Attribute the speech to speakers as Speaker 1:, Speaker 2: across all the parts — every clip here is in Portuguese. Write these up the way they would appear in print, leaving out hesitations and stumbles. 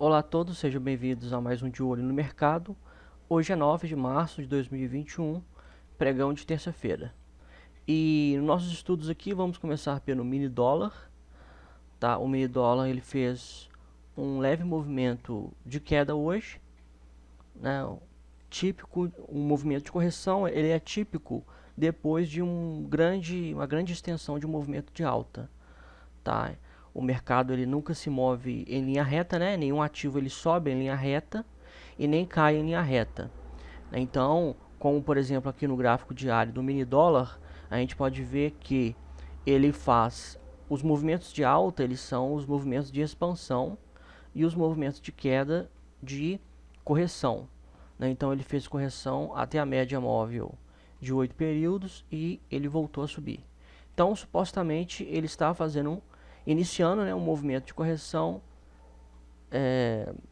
Speaker 1: Olá a todos, sejam bem-vindos a mais um De Olho no Mercado. Hoje é 9 de março de 2021, pregão de terça-feira. E nos nossos estudos aqui vamos começar pelo mini dólar, tá? O mini dólar ele fez um leve movimento de queda hoje, né? Típico, um movimento de correção, ele é típico depois de uma grande extensão de um movimento de alta, tá? O mercado ele nunca se move em linha reta, né? Nenhum ativo ele sobe em linha reta e nem cai em linha reta. Então, como por exemplo aqui no gráfico diário do mini dólar, a gente pode ver que ele faz os movimentos de alta, eles são os movimentos de expansão e os movimentos de queda de correção, né? Então ele fez correção até a média móvel de 8 períodos e ele voltou a subir. Então, supostamente, ele está iniciando, né, um movimento de correção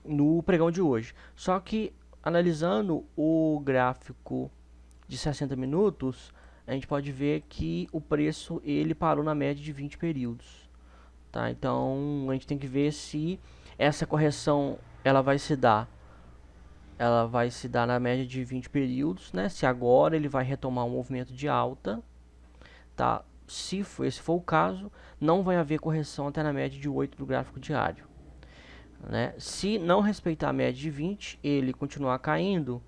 Speaker 1: no pregão de hoje. Só que, analisando o gráfico de 60 minutos, a gente pode ver que o preço ele parou na média de 20 períodos. Tá? Então, a gente tem que ver se essa correção ela vai se dar na média de 20 períodos, né? Se agora ele vai retomar um movimento de alta, tá? Se esse for o caso, não vai haver correção até na média de 8 do gráfico diário, né? Se não respeitar a média de 20, ele continuar caindo,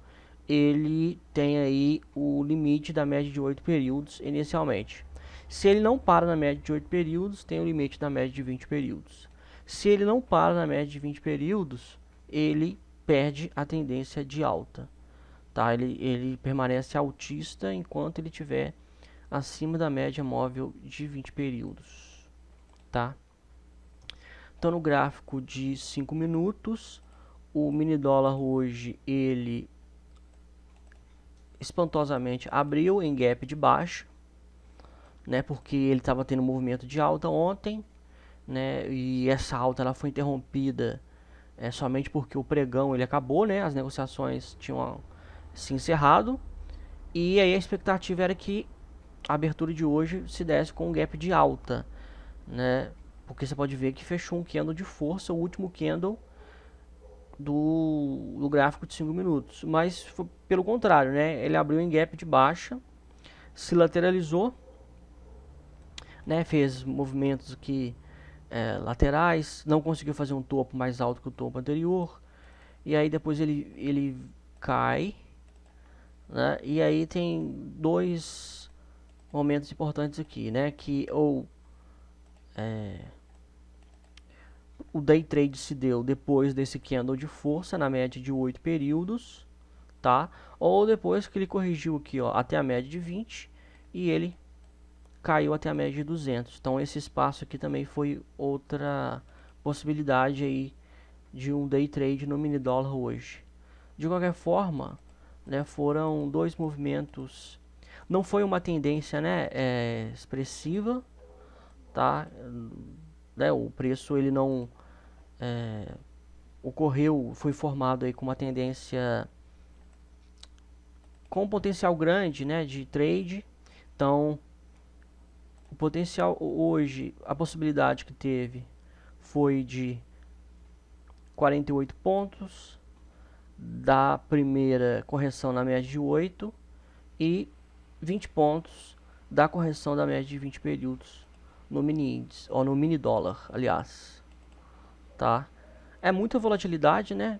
Speaker 1: ele tem aí o limite da média de 8 períodos inicialmente. Se ele não para na média de 8 períodos, tem o limite da média de 20 períodos. Se ele não para na média de 20 períodos, ele perde a tendência de alta, tá? Ele permanece altista enquanto ele estiver acima da média móvel de 20 períodos, tá? Então no gráfico de 5 minutos, o mini dólar hoje ele espantosamente abriu em gap de baixa, né? Porque ele estava tendo um movimento de alta ontem, né? E essa alta ela foi interrompida somente porque o pregão ele acabou, né? As negociações tinham se encerrado e aí a expectativa era que a abertura de hoje se desse com um gap de alta, né? Porque você pode ver que fechou um candle de força, o último candle do gráfico de 5 minutos. Mas foi pelo contrário, né? Ele abriu em gap de baixa, se lateralizou, né? Fez movimentos aqui laterais, não conseguiu fazer um topo mais alto que o topo anterior. E aí depois ele cai, né? E aí tem dois momentos importantes aqui, né? Que ou o day trade se deu depois desse candle de força na média de 8 períodos, tá? Ou depois que ele corrigiu aqui, ó, até a média de 20 e ele caiu até a média de 200. Então esse espaço aqui também foi outra possibilidade aí de um day trade no mini dólar hoje. De qualquer forma, né, foram dois movimentos. Não foi uma tendência, né, expressiva, tá? Né, o preço ele não foi formado aí com uma tendência com um potencial grande, né, de trade. Então, o potencial hoje, a possibilidade que teve foi de 48 pontos da primeira correção na média de 8 e 20 pontos da correção da média de 20 períodos no mini índice, ou no mini dólar, aliás, tá? É muita volatilidade, né?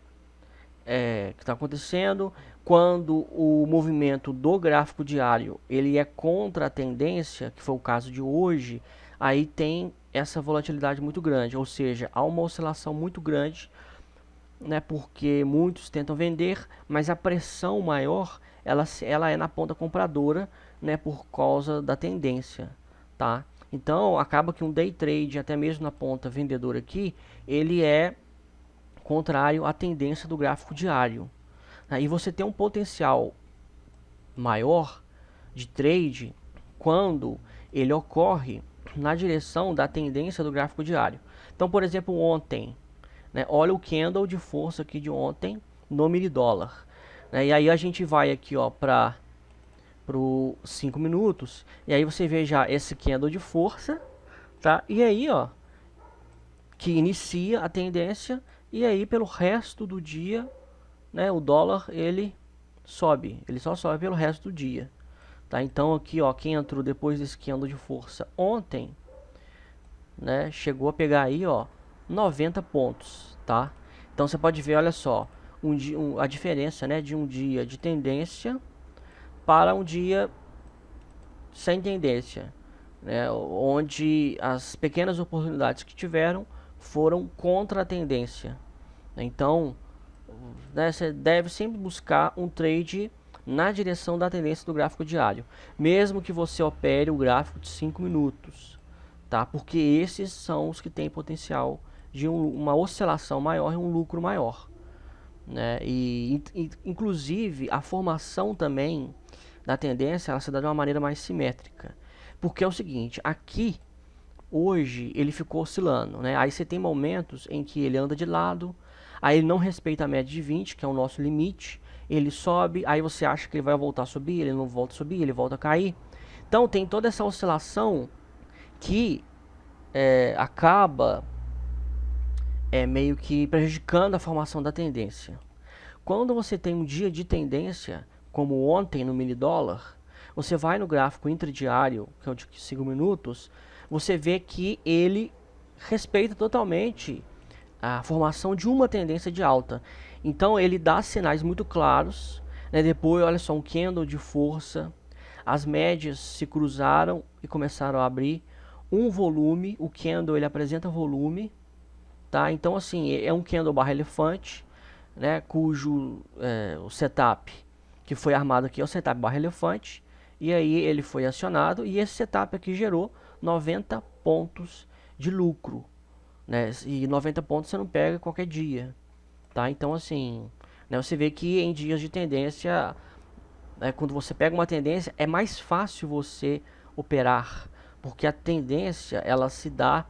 Speaker 1: Que está acontecendo. Quando o movimento do gráfico diário ele é contra a tendência, que foi o caso de hoje, aí tem essa volatilidade muito grande, ou seja, há uma oscilação muito grande, né, porque muitos tentam vender, mas a pressão maior ela é na ponta compradora, né, por causa da tendência, tá? Então acaba que um day trade, até mesmo na ponta vendedora aqui, ele é contrário à tendência do gráfico diário. E você tem um potencial maior de trade quando ele ocorre na direção da tendência do gráfico diário. Então, por exemplo, ontem, né, olha o candle de força aqui de ontem no mini dólar. Né, e aí a gente vai aqui para os 5 minutos, e aí você vê já esse candle de força, tá? E aí, ó, que inicia a tendência e aí pelo resto do dia, né, o dólar ele sobe, ele só sobe pelo resto do dia, tá? Então aqui, ó, quem entrou depois desse candle de força ontem, né, chegou a pegar aí, ó, 90 pontos, tá? Então você pode ver, olha só, a diferença, né, de um dia de tendência para um dia sem tendência, né, onde as pequenas oportunidades que tiveram foram contra a tendência. Então, né, você deve sempre buscar um trade na direção da tendência do gráfico diário, mesmo que você opere o gráfico de 5 minutos, tá? Porque esses são os que têm potencial de uma oscilação maior e um lucro maior, né? Inclusive a formação também da tendência ela se dá de uma maneira mais simétrica, porque é o seguinte, aqui hoje ele ficou oscilando, né? Aí você tem momentos em que ele anda de lado, aí ele não respeita a média de 20, que é o nosso limite, ele sobe, aí você acha que ele vai voltar a subir, ele não volta a subir, ele volta a cair. Então tem toda essa oscilação que acaba meio que prejudicando a formação da tendência. Quando você tem um dia de tendência, como ontem no mini dólar, você vai no gráfico intradiário, que é o de 5 minutos, você vê que ele respeita totalmente a formação de uma tendência de alta. Então ele dá sinais muito claros, né? Depois, olha só, um candle de força, as médias se cruzaram e começaram a abrir um volume, o candle ele apresenta volume, tá? Então assim, é um candle barra elefante, né, cujo o setup que foi armado aqui é o setup barra elefante, e aí ele foi acionado e esse setup aqui gerou 90 pontos de lucro, né, e 90 pontos você não pega qualquer dia, tá? Então assim, né, você vê que em dias de tendência, quando você pega uma tendência é mais fácil você operar, porque a tendência ela se dá,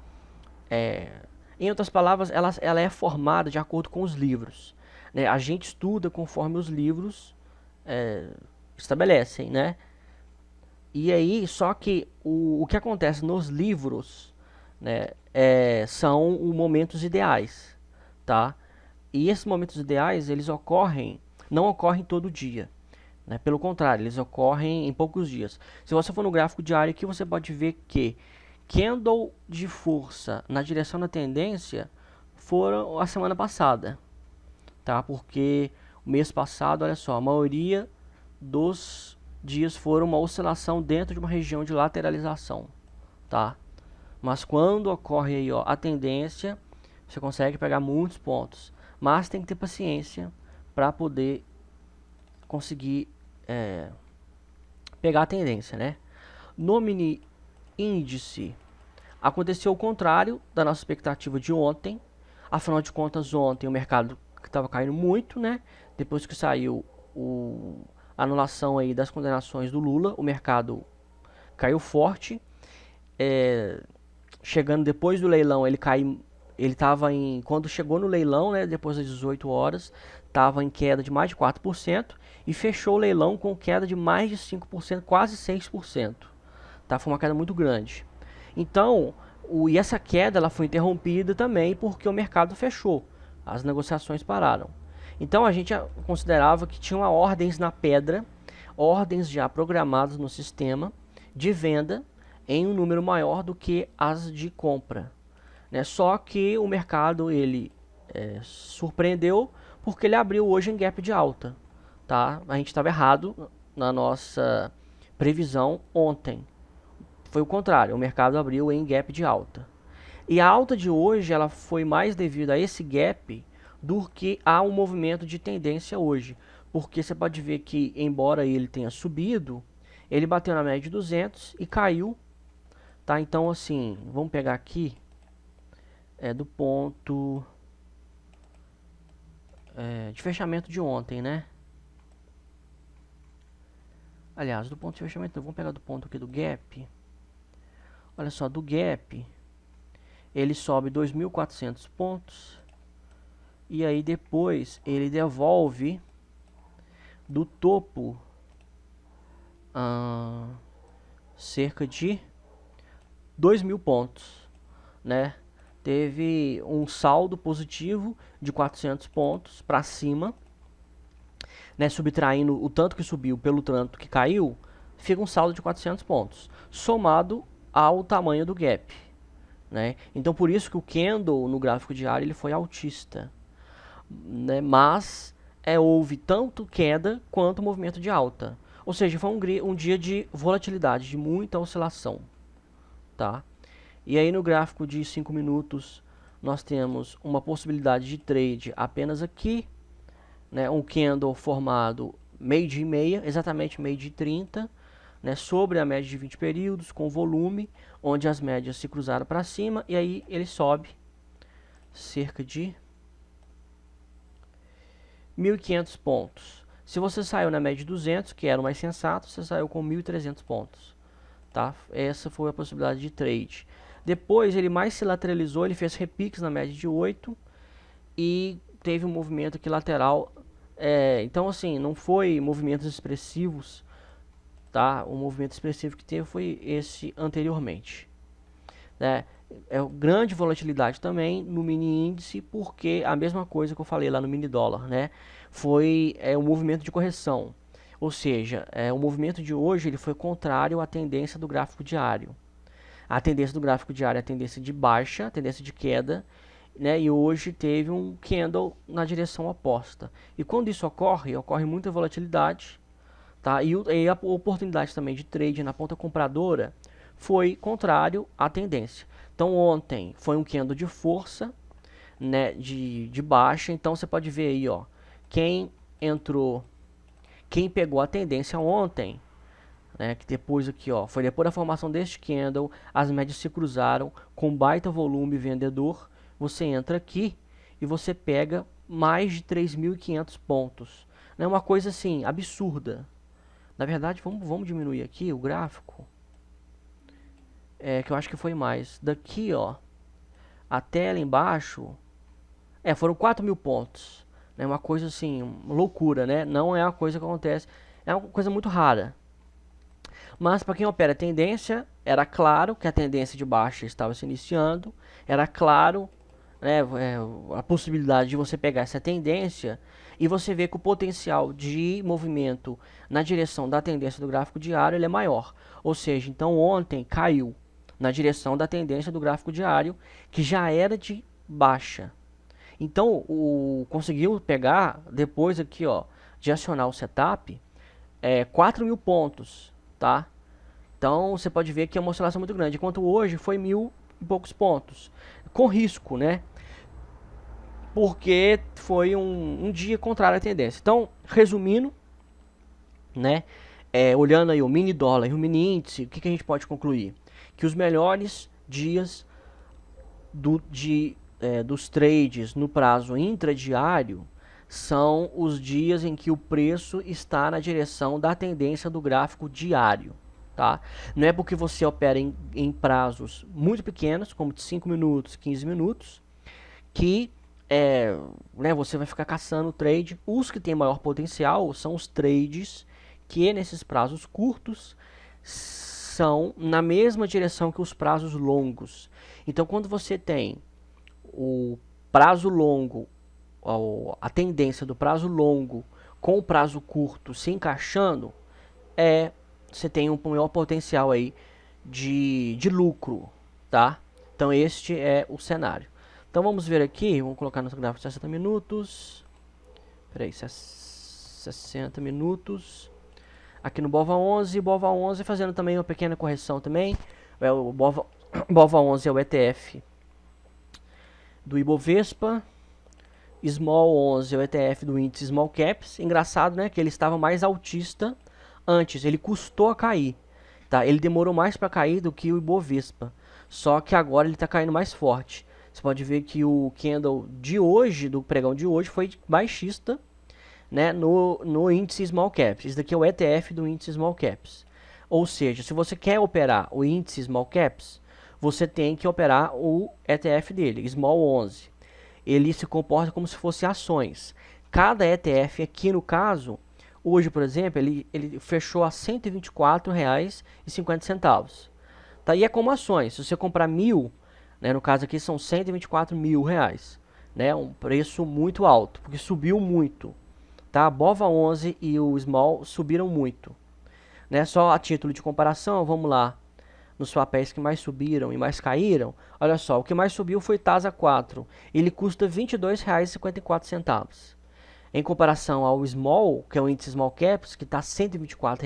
Speaker 1: em outras palavras, ela é formada de acordo com os livros, né? A gente estuda conforme os livros estabelecem, né? E aí, só que o que acontece nos livros, né, são os momentos ideais, tá? E esses momentos ideais, eles não ocorrem todo dia, né? Pelo contrário, eles ocorrem em poucos dias. Se você for no gráfico diário aqui, você pode ver que candle de força na direção da tendência foram a semana passada, tá? Porque o mês passado, olha só, a maioria dos dias foram uma oscilação dentro de uma região de lateralização, tá? Mas quando ocorre aí, ó, a tendência, você consegue pegar muitos pontos, mas tem que ter paciência para poder conseguir pegar a tendência, né? No mini índice aconteceu o contrário da nossa expectativa de ontem. Afinal de contas, ontem o mercado estava caindo muito, né? Depois que saiu a anulação aí das condenações do Lula, o mercado caiu forte. Chegando depois do leilão, ele caiu. Ele estava em. Quando chegou no leilão, né? Depois das 18 horas, estava em queda de mais de 4% e fechou o leilão com queda de mais de 5%, quase 6%. Tá? Foi uma queda muito grande. Então, e essa queda ela foi interrompida também porque o mercado fechou, as negociações pararam. Então a gente considerava que tinha ordens na pedra, ordens já programadas no sistema de venda em um número maior do que as de compra, né? Só que o mercado ele surpreendeu porque ele abriu hoje em gap de alta, tá? A gente estava errado na nossa previsão ontem. Foi o contrário, o mercado abriu em gap de alta. E a alta de hoje ela foi mais devido a esse gap do que a um movimento de tendência hoje. Porque você pode ver que, embora ele tenha subido, ele bateu na média de 200 e caiu. Tá? Então, assim, vamos pegar aqui do ponto de fechamento de ontem, né? Aliás, do ponto de fechamento, vamos pegar do ponto aqui do gap. Olha só, do gap, ele sobe 2.400 pontos. E aí depois ele devolve do topo cerca de 2.000 pontos, né? teve um saldo positivo de 400 pontos para cima, né, subtraindo o tanto que subiu pelo tanto que caiu, fica um saldo de 400 pontos, somado ao tamanho do gap, né? Então por isso que o candle no gráfico diário ele foi altista, né? Mas houve tanto queda quanto movimento de alta, ou seja, foi um dia de volatilidade, de muita oscilação, tá? E aí no gráfico de 5 minutos nós temos uma possibilidade de trade apenas aqui, né, um candle formado meio-dia e meia, exatamente meio-dia e 30, né, sobre a média de 20 períodos, com volume, onde as médias se cruzaram para cima, e aí ele sobe cerca de 1.500 pontos. Se você saiu na média de 200, que era o mais sensato, você saiu com 1.300 pontos. Tá? Essa foi a possibilidade de trade. Depois ele mais se lateralizou, ele fez repiques na média de 8 e teve um movimento aqui lateral. Então assim, não foi movimentos expressivos, tá? O movimento expressivo que teve foi esse anteriormente, né? Grande volatilidade também no mini índice, porque a mesma coisa que eu falei lá no mini dólar, né? Foi um movimento de correção, ou seja, o movimento de hoje ele foi contrário à tendência do gráfico diário. A tendência do gráfico diário é a tendência de baixa, a tendência de queda, né? E hoje teve um candle na direção oposta. E quando isso ocorre muita volatilidade, tá? E a oportunidade também de trade na ponta compradora foi contrário à tendência. Então ontem foi um candle de força, né, de baixa. Então você pode ver aí, ó, quem pegou a tendência ontem, né, que depois aqui, ó, foi depois da formação deste candle, as médias se cruzaram com baita volume vendedor. Você entra aqui e você pega mais de 3.500 pontos. É uma coisa assim absurda. Na verdade, vamos diminuir aqui o gráfico, que eu acho que foi mais. Daqui, ó, até lá embaixo, foram 4.000 pontos. É uma coisa assim, uma loucura, né? Não é uma coisa que acontece, é uma coisa muito rara. Mas para quem opera tendência, era claro que a tendência de baixa estava se iniciando, era claro, né, a possibilidade de você pegar essa tendência e você vê que o potencial de movimento na direção da tendência do gráfico diário ele é maior. Ou seja, então ontem caiu na direção da tendência do gráfico diário, que já era de baixa. Então conseguiu pegar, depois aqui, ó, de acionar o setup, 4.000 pontos, tá? Então você pode ver que é uma oscilação muito grande, enquanto hoje foi 1.000 e poucos pontos, com risco, né? Porque foi um dia contrário à tendência. Então, resumindo, né, olhando aí o mini dólar e o mini índice, o que a gente pode concluir? Que os melhores dias dos trades no prazo intradiário são os dias em que o preço está na direção da tendência do gráfico diário. Tá? Não é porque você opera em prazos muito pequenos, como de 5 minutos, 15 minutos, que né, você vai ficar caçando o trade. Os que têm maior potencial são os trades que nesses prazos curtos são na mesma direção que os prazos longos. Então quando você tem o prazo longo, a tendência do prazo longo com o prazo curto se encaixando, você tem um maior potencial aí de lucro, tá? Então este é o cenário. Então vamos ver aqui, vamos colocar nosso gráfico de 60 minutos. Peraí, 60 minutos. Aqui no BOVA 11 fazendo também uma pequena correção também. O BOVA 11 é o ETF do Ibovespa. Small 11 é o ETF do índice Small Caps. Engraçado, né, que ele estava mais altista antes, ele custou a cair, tá? Ele demorou mais para cair do que o Ibovespa, só que agora ele está caindo mais forte. Você pode ver que o candle de hoje, do pregão de hoje, foi baixista, né, no índice Small Caps. Esse daqui é o ETF do índice Small Caps. Ou seja, se você quer operar o índice Small Caps, você tem que operar o ETF dele, Small 11. Ele se comporta como se fosse ações. Cada ETF aqui no caso, hoje por exemplo, ele fechou a R$ 124,50. Tá? E é como ações. Se você comprar 1.000, né? No caso aqui são 124 mil reais, né? Um preço muito alto, porque subiu muito, tá? A BOVA 11 e o Small subiram muito, né? Só a título de comparação, vamos lá, nos papéis que mais subiram e mais caíram, olha só, o que mais subiu foi TASA 4, ele custa R$ 22,54. Em comparação ao Small, que é o índice Small Caps, que está R$ 124,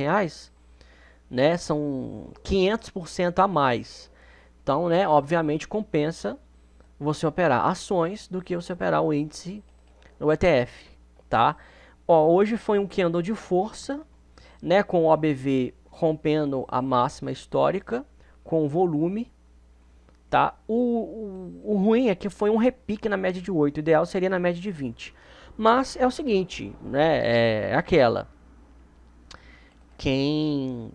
Speaker 1: né, são 500% a mais. Então, né, obviamente compensa você operar ações do que você operar o índice no ETF, tá? Ó, hoje foi um candle de força, né, com o OBV rompendo a máxima histórica, com volume, tá? O ruim é que foi um repique na média de 8, o ideal seria na média de 20. Mas é o seguinte, né, é aquela. Quem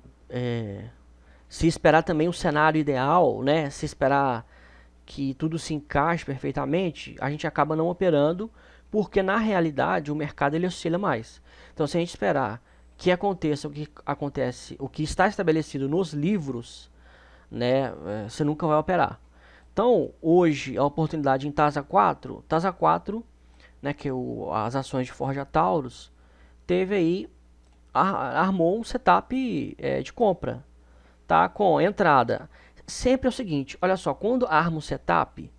Speaker 1: se esperar também o cenário ideal, né, se esperar que tudo se encaixe perfeitamente, a gente acaba não operando, porque na realidade o mercado ele oscila mais. Então, se a gente esperar que aconteça o que acontece, o que está estabelecido nos livros, né, você nunca vai operar. Então, hoje a oportunidade em TASA 4, né, que as ações de Forja Taurus, teve aí, armou um setup de compra, tá? Com entrada. Sempre é o seguinte, olha só, quando arma um setup,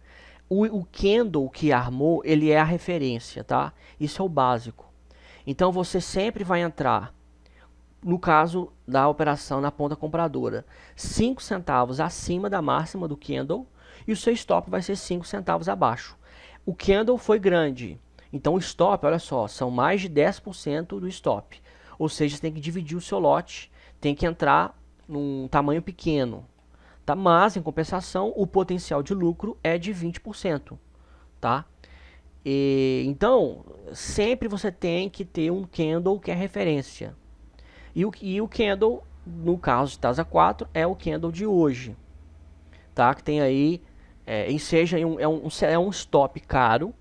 Speaker 1: o candle que armou, ele é a referência, tá? Isso é o básico. Então você sempre vai entrar, no caso da operação na ponta compradora, 5 centavos acima da máxima do candle e o seu stop vai ser 5 centavos abaixo. O candle foi grande, então o stop, olha só, são mais de 10% do stop. Ou seja, você tem que dividir o seu lote, tem que entrar num tamanho pequeno, tá? Mas, em compensação, o potencial de lucro é de 20%, tá? Então, sempre você tem que ter um candle que é referência. E o candle, no caso de TASA 4, é o candle de hoje, tá? Que tem aí, seja um stop caro,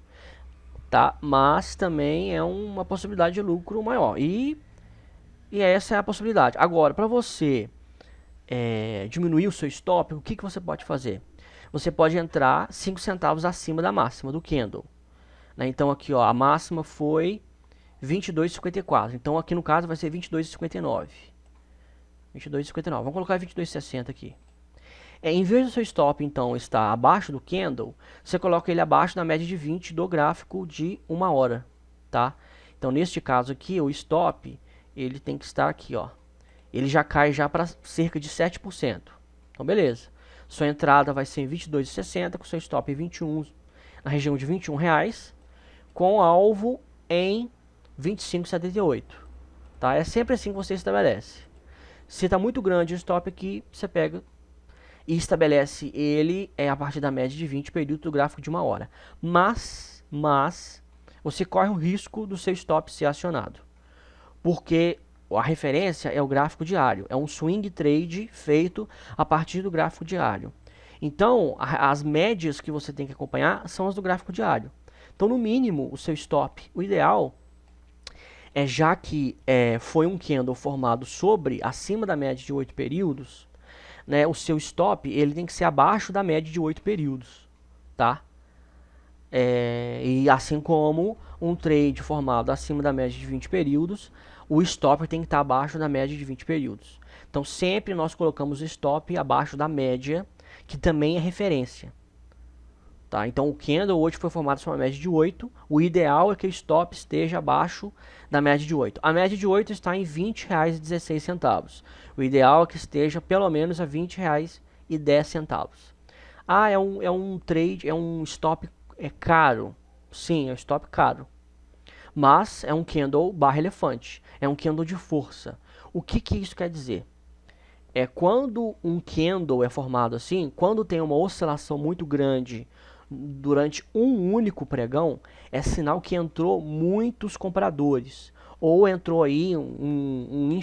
Speaker 1: tá? Mas também é uma possibilidade de lucro maior. E essa é a possibilidade. Agora, para você diminuir o seu stop, o que você pode fazer? Você pode entrar 5 centavos acima da máxima do candle, né? Então aqui, ó, a máxima foi 22,54. Então aqui no caso vai ser 22,59. 22,59. Vamos colocar 22,60 aqui. Em vez do seu stop então estar abaixo do candle, você coloca ele abaixo da média de 20 do gráfico de 1 hora, tá? Então neste caso aqui, o stop, ele tem que estar aqui, ó. Ele já cai já para cerca de 7%. Então beleza. Sua entrada vai ser em 22,60, com seu stop em 21, na região de R$ 21, com alvo em 25,78. Tá? É sempre assim que você estabelece. Se está muito grande o stop aqui, você pega e estabelece ele a partir da média de 20 período do gráfico de 1 hora. Mas você corre o risco do seu stop ser acionado. Porque a referência é o gráfico diário. É um swing trade feito a partir do gráfico diário. Então, as médias que você tem que acompanhar são as do gráfico diário. Então, no mínimo, o seu stop, o ideal é, já que foi um candle formado acima da média de 8 períodos, né, o seu stop ele tem que ser abaixo da média de 8 períodos, tá? E assim como um trade formado acima da média de 20 períodos, o stop tem que estar abaixo da média de 20 períodos. Então sempre nós colocamos o stop abaixo da média, que também é referência. Tá? Então o candle hoje foi formado sobre uma média de 8. O ideal é que o stop esteja abaixo da média de 8. A média de 8 está em R$ 20,16. O ideal é que esteja pelo menos a R$ 20,10. Ah, é um trade, é um stop caro. Sim, é um stop caro. Mas é um candle barra elefante. É um candle de força. O que isso quer dizer? Quando um candle é formado assim, quando tem uma oscilação muito grande durante um único pregão, é sinal que entrou muitos compradores. Ou entrou aí um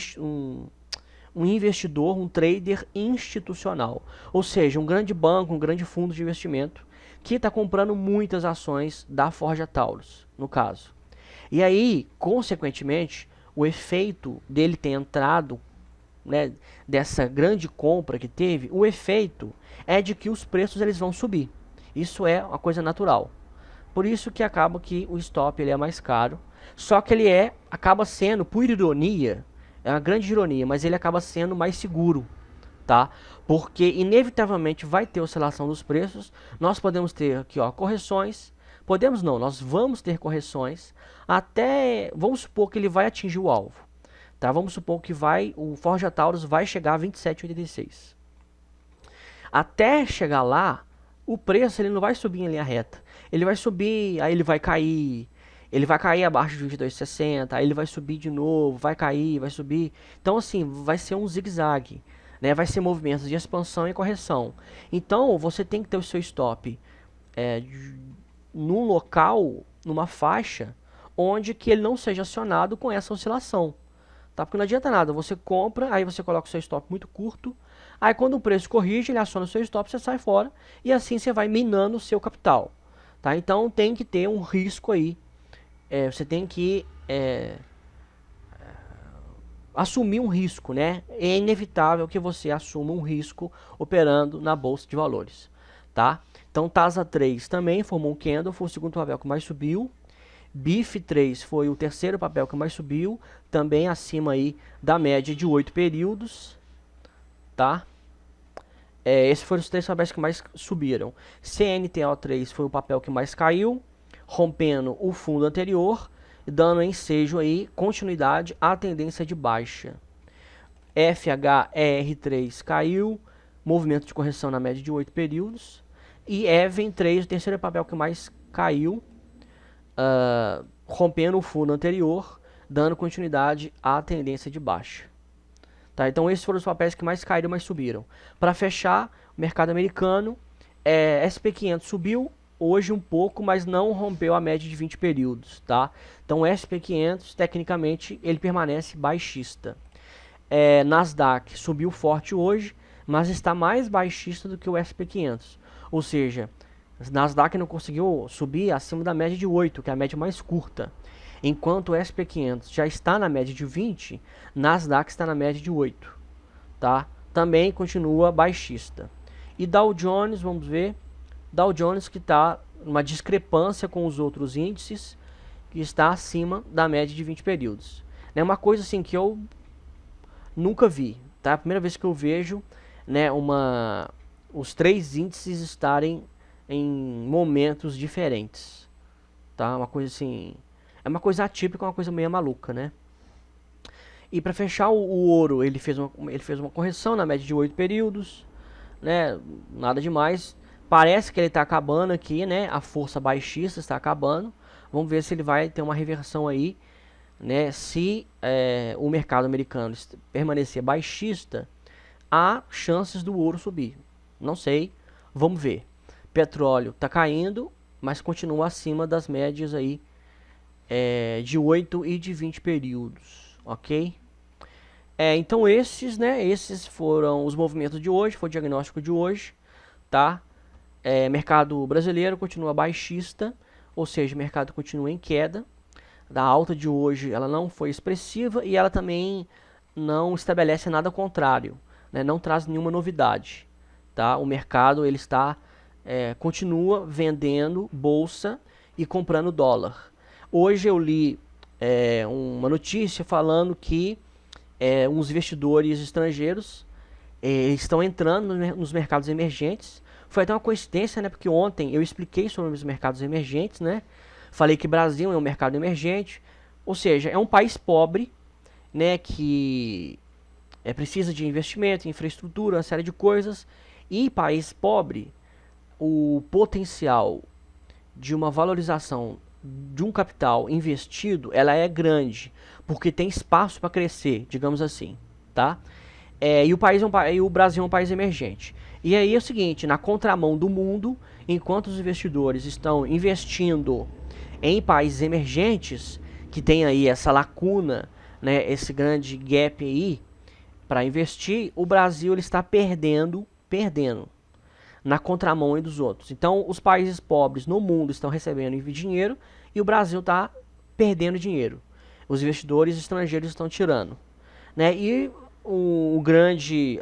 Speaker 1: investidor, um trader institucional. Ou seja, um grande banco, um grande fundo de investimento que está comprando muitas ações da Forja Taurus, no caso. E aí, consequentemente, o efeito dele ter entrado, né, dessa grande compra que teve, o efeito é de que os preços eles vão subir. Isso é uma coisa natural. Por isso que acaba que o stop ele é mais caro. Só que ele acaba sendo, por ironia, é uma grande ironia, mas ele acaba sendo mais seguro, tá? Porque inevitavelmente vai ter oscilação dos preços. Nós podemos ter aqui, ó, correções. Podemos não, nós vamos ter correções até, vamos supor que ele vai atingir o alvo, tá? Vamos supor que o Forja Taurus vai chegar a 27,86. Até chegar lá, o preço ele não vai subir em linha reta. Ele vai subir, aí ele vai cair abaixo de 22,60, aí ele vai subir de novo, vai cair, vai subir. Então assim, vai ser um zigue-zague, né? Vai ser movimentos de expansão e correção. Então você tem que ter o seu stop num local, numa faixa, onde que ele não seja acionado com essa oscilação. Tá? Porque não adianta nada, você compra, aí você coloca o seu stop muito curto, aí quando o preço corrige, ele aciona o seu stop, você sai fora, e assim você vai minando o seu capital. Tá? Então tem que ter um risco aí, você tem que assumir um risco, né? É inevitável que você assuma um risco operando na bolsa de valores, tá? Então TASA 3 também formou um candle, foi o segundo papel que mais subiu. BIF 3 foi o terceiro papel que mais subiu, também acima aí da média de 8 períodos, tá? Esses foram os três papéis que mais subiram. CNTO3 foi o papel que mais caiu, rompendo o fundo anterior, dando ensejo aí, continuidade à tendência de baixa. FHER3 caiu, movimento de correção na média de 8 períodos. E EVEN 3, o terceiro papel que mais caiu, rompendo o fundo anterior, dando continuidade à tendência de baixa. Tá? Então esses foram os papéis que mais caíram, mais subiram. Para fechar, o mercado americano, SP500 subiu hoje um pouco, mas não rompeu a média de 20 períodos. Tá? Então o SP500, tecnicamente, ele permanece baixista. Nasdaq subiu forte hoje, mas está mais baixista do que o SP500. Ou seja, Nasdaq não conseguiu subir acima da média de 8, que é a média mais curta. Enquanto o SP500 já está na média de 20, Nasdaq está na média de 8. Tá? Também continua baixista. E Dow Jones, vamos ver. Dow Jones que está uma discrepância com os outros índices, que está acima da média de 20 períodos. É uma coisa assim que eu nunca vi. Tá? A primeira vez que eu vejo, né, os três índices estarem em momentos diferentes, tá? Uma coisa assim, é uma coisa atípica, uma coisa meio maluca, né? E para fechar o ouro, ele fez uma correção na média de 8 períodos, né? Nada demais. Parece que ele está acabando aqui, né? A força baixista está acabando. Vamos ver se ele vai ter uma reversão aí, né? Se o mercado americano permanecer baixista, há chances do ouro subir. Não sei, vamos ver. Petróleo está caindo, mas continua acima das médias aí de 8 e de 20 períodos, ok? Então esses foram os movimentos de hoje, foi o diagnóstico de hoje, tá? Mercado brasileiro continua baixista, ou seja, o mercado continua em queda. Da alta de hoje ela não foi expressiva e ela também não estabelece nada contrário, né? Não traz nenhuma novidade, tá? O mercado ele continua vendendo bolsa e comprando dólar. Hoje eu li uma notícia falando que uns investidores estrangeiros estão entrando nos mercados emergentes. Foi até uma coincidência, né? Porque ontem eu expliquei sobre os mercados emergentes, né? Falei que Brasil é um mercado emergente, ou seja, é um país pobre, né? Que precisa de investimento, infraestrutura, uma série de coisas. E país pobre, o potencial de uma valorização de um capital investido, ela é grande, porque tem espaço para crescer, digamos assim, tá? E o Brasil é um país emergente. E aí é o seguinte, na contramão do mundo, enquanto os investidores estão investindo em países emergentes, que tem aí essa lacuna, né, esse grande gap aí para investir, o Brasil ele está perdendo na contramão dos outros. Então, os países pobres no mundo estão recebendo dinheiro e o Brasil está perdendo dinheiro. Os investidores estrangeiros estão tirando, né? E o grande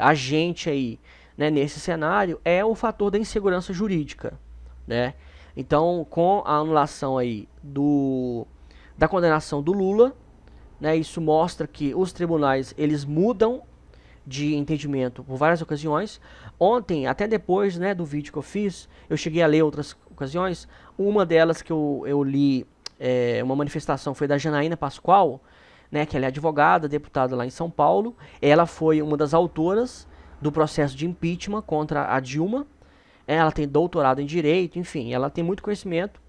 Speaker 1: agente aí né, nesse cenário é o fator da insegurança jurídica, né? Então, com a anulação aí da condenação do Lula, né, isso mostra que os tribunais eles mudam de entendimento por várias ocasiões. Ontem, até depois, né, do vídeo que eu fiz, eu cheguei a ler outras ocasiões. Uma delas que eu li, uma manifestação, foi da Janaína Pascoal, né, que ela é advogada, deputada lá em São Paulo. Ela foi uma das autoras do processo de impeachment contra a Dilma. Ela tem doutorado em Direito, enfim, ela tem muito conhecimento.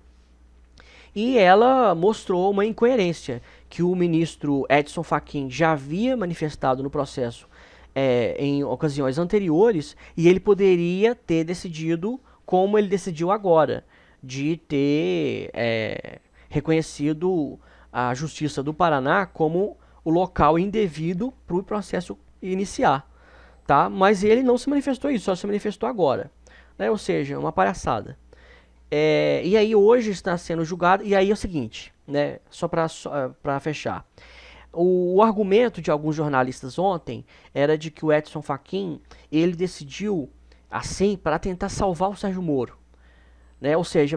Speaker 1: E ela mostrou uma incoerência que o ministro Edson Fachin já havia manifestado no processo em ocasiões anteriores, e ele poderia ter decidido como ele decidiu agora, de ter reconhecido a Justiça do Paraná como o local indevido para o processo iniciar. Tá? Mas ele não se manifestou isso, só se manifestou agora. Né? Ou seja, uma palhaçada. E aí hoje está sendo julgado, e aí é o seguinte, né, só para fechar. O argumento de alguns jornalistas ontem era de que o Edson Fachin, ele decidiu assim para tentar salvar o Sérgio Moro. Né? Ou seja,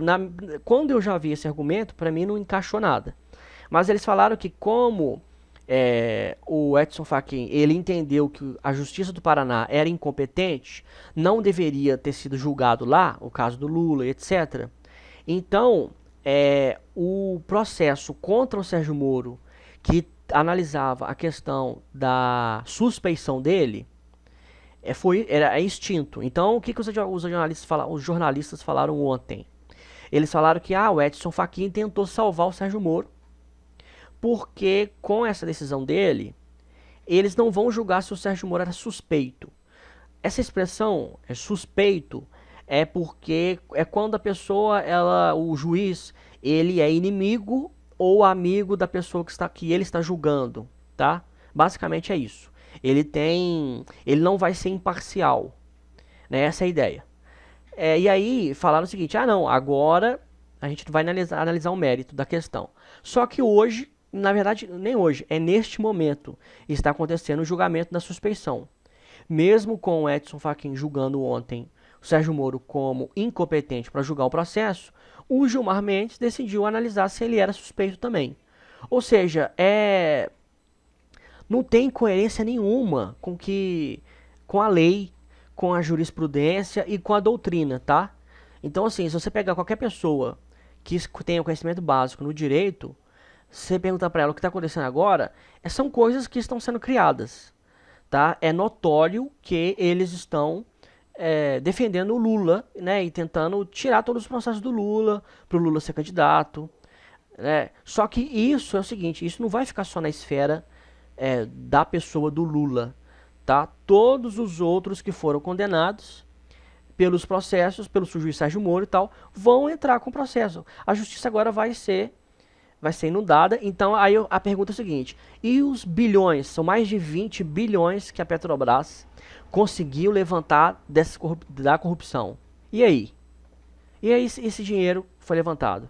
Speaker 1: quando eu já vi esse argumento, para mim não encaixou nada. Mas eles falaram que como o Edson Fachin ele entendeu que a Justiça do Paraná era incompetente, não deveria ter sido julgado lá, o caso do Lula, etc. Então, o processo contra o Sérgio Moro, que analisava a questão da suspeição dele, era extinto. Então, o que os jornalistas falaram ontem? Eles falaram que o Edson Fachin tentou salvar o Sérgio Moro, porque com essa decisão dele, eles não vão julgar se o Sérgio Moro era suspeito. Essa expressão, suspeito, é porque é quando a pessoa, o juiz, ele é inimigo ou amigo da pessoa que ele está julgando, tá? Basicamente é isso. Ele não vai ser imparcial, né? Essa é a ideia. E aí falaram o seguinte, não, agora a gente vai analisar o mérito da questão. Só que hoje, na verdade, nem hoje, é neste momento está acontecendo o julgamento da suspeição. Mesmo com o Edson Fachin julgando ontem o Sérgio Moro como incompetente para julgar o processo, o Gilmar Mendes decidiu analisar se ele era suspeito também. Ou seja, não tem coerência nenhuma com a lei, com a jurisprudência e com a doutrina, tá? Então, assim, se você pegar qualquer pessoa que tenha conhecimento básico no direito, você perguntar para ela o que está acontecendo agora, são coisas que estão sendo criadas, tá? É notório que eles estão defendendo o Lula, né, e tentando tirar todos os processos do Lula, para o Lula ser candidato. Né? Só que isso é o seguinte, isso não vai ficar só na esfera da pessoa do Lula. Tá? Todos os outros que foram condenados pelos processos, pelo juiz Sérgio Moro e tal, vão entrar com o processo. A justiça agora vai ser inundada. Então aí a pergunta é a seguinte, e os bilhões, são mais de 20 bilhões que a Petrobras conseguiu levantar da corrupção. E aí? E aí esse dinheiro foi levantado?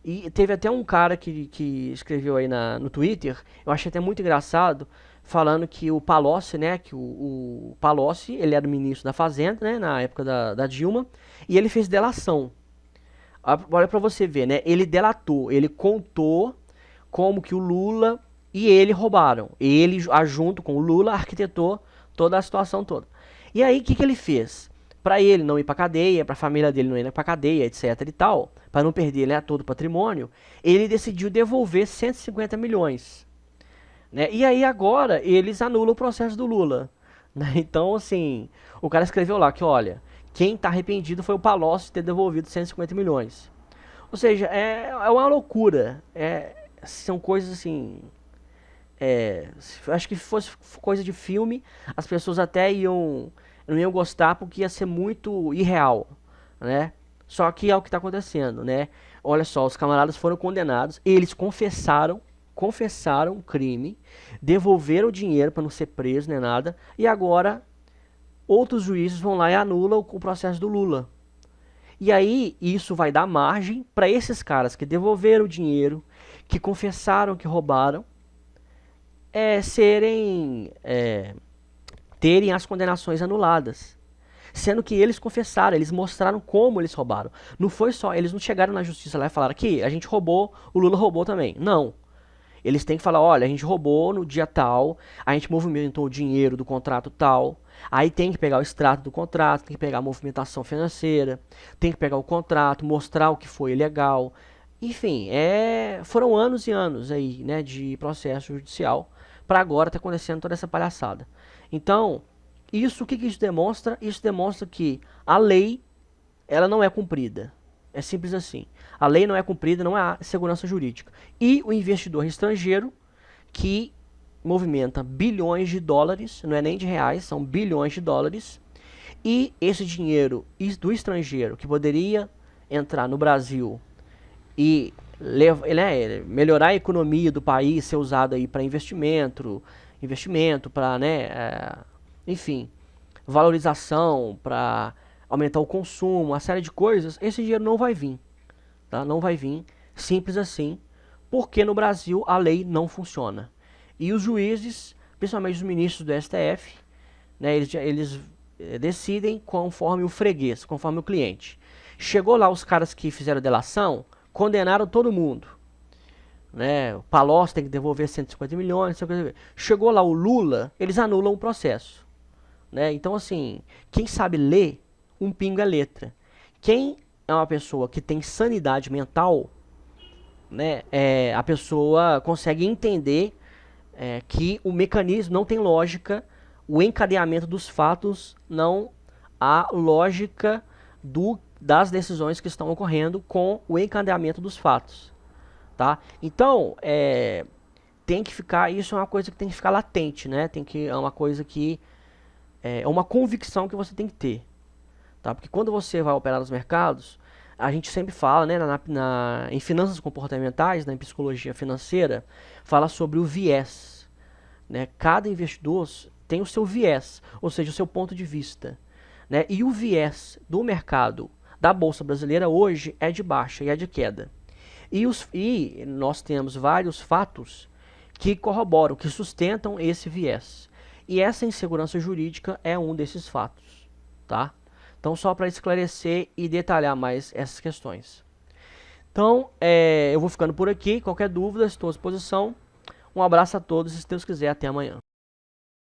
Speaker 1: E teve até um cara que escreveu aí no Twitter, eu achei até muito engraçado, falando que o Palocci, né, que o Palocci, ele era o ministro da Fazenda, né, na época da Dilma, e ele fez delação. Olha pra você ver, né, ele delatou, ele contou como que o Lula e ele roubaram. Ele, junto com o Lula, arquitetou toda a situação toda. E aí, o que ele fez? Para ele não ir para cadeia, para a família dele não ir para cadeia, etc e tal, para não perder, né, todo o patrimônio, ele decidiu devolver 150 milhões. Né? E aí agora eles anulam o processo do Lula. Né? Então, assim, o cara escreveu lá que, olha, quem está arrependido foi o Palocci de ter devolvido 150 milhões. Ou seja, é uma loucura. São coisas assim... acho que se fosse coisa de filme, as pessoas até não iam gostar porque ia ser muito irreal, né? Só que é o que está acontecendo, né? Olha só, os camaradas foram condenados, eles confessaram o crime, devolveram o dinheiro para não ser preso nem nada, e agora outros juízes vão lá e anulam o processo do Lula. E aí isso vai dar margem para esses caras que devolveram o dinheiro, que confessaram que roubaram, terem as condenações anuladas. sendo que eles confessaram, eles mostraram como eles roubaram. Não foi só, eles não chegaram na justiça lá e falaram que a gente roubou, o Lula roubou também. Não. Eles têm que falar, olha, a gente roubou no dia tal, a gente movimentou o dinheiro do contrato tal, aí tem que pegar o extrato do contrato, tem que pegar a movimentação financeira, tem que pegar o contrato, mostrar o que foi ilegal. Enfim, foram anos e anos aí, né, de processo judicial para agora tá acontecendo toda essa palhaçada. Então, o que isso demonstra? Isso demonstra que a lei, ela não é cumprida. É simples assim. A lei não é cumprida, não há segurança jurídica. E o investidor estrangeiro, que movimenta bilhões de dólares, não é nem de reais, são bilhões de dólares, e esse dinheiro do estrangeiro, que poderia entrar no Brasil e melhorar a economia do país, ser usado aí para investimento para, enfim, valorização, para aumentar o consumo, uma série de coisas, esse dinheiro não vai vir, tá? Não vai vir, simples assim, porque no Brasil a lei não funciona. E os juízes, principalmente os ministros do STF, né, eles decidem conforme o freguês, conforme o cliente. Chegou lá os caras que fizeram delação, condenaram todo mundo. Né? O Palocci tem que devolver 150 milhões. Chegou lá o Lula, eles anulam o processo. Né? Então, assim, quem sabe ler, um pingo é letra. Quem é uma pessoa que tem sanidade mental, né, a pessoa consegue entender que o mecanismo não tem lógica, o encadeamento dos fatos não há lógica das decisões que estão ocorrendo com o encadeamento dos fatos. Tá? Então, tem que ficar, isso é uma coisa que tem que ficar latente, né? É uma coisa que é uma convicção que você tem que ter, tá? Porque quando você vai operar nos mercados, a gente sempre fala, né, em finanças comportamentais, em psicologia financeira, fala sobre o viés, né? Cada investidor tem o seu viés, ou seja, o seu ponto de vista, né? E o viés do mercado da Bolsa Brasileira hoje é de baixa e é de queda. E nós temos vários fatos que corroboram, que sustentam esse viés. E essa insegurança jurídica é um desses fatos, tá? Então, só para esclarecer e detalhar mais essas questões. Então, eu vou ficando por aqui. Qualquer dúvida, estou à disposição. Um abraço a todos e, se Deus quiser, até amanhã.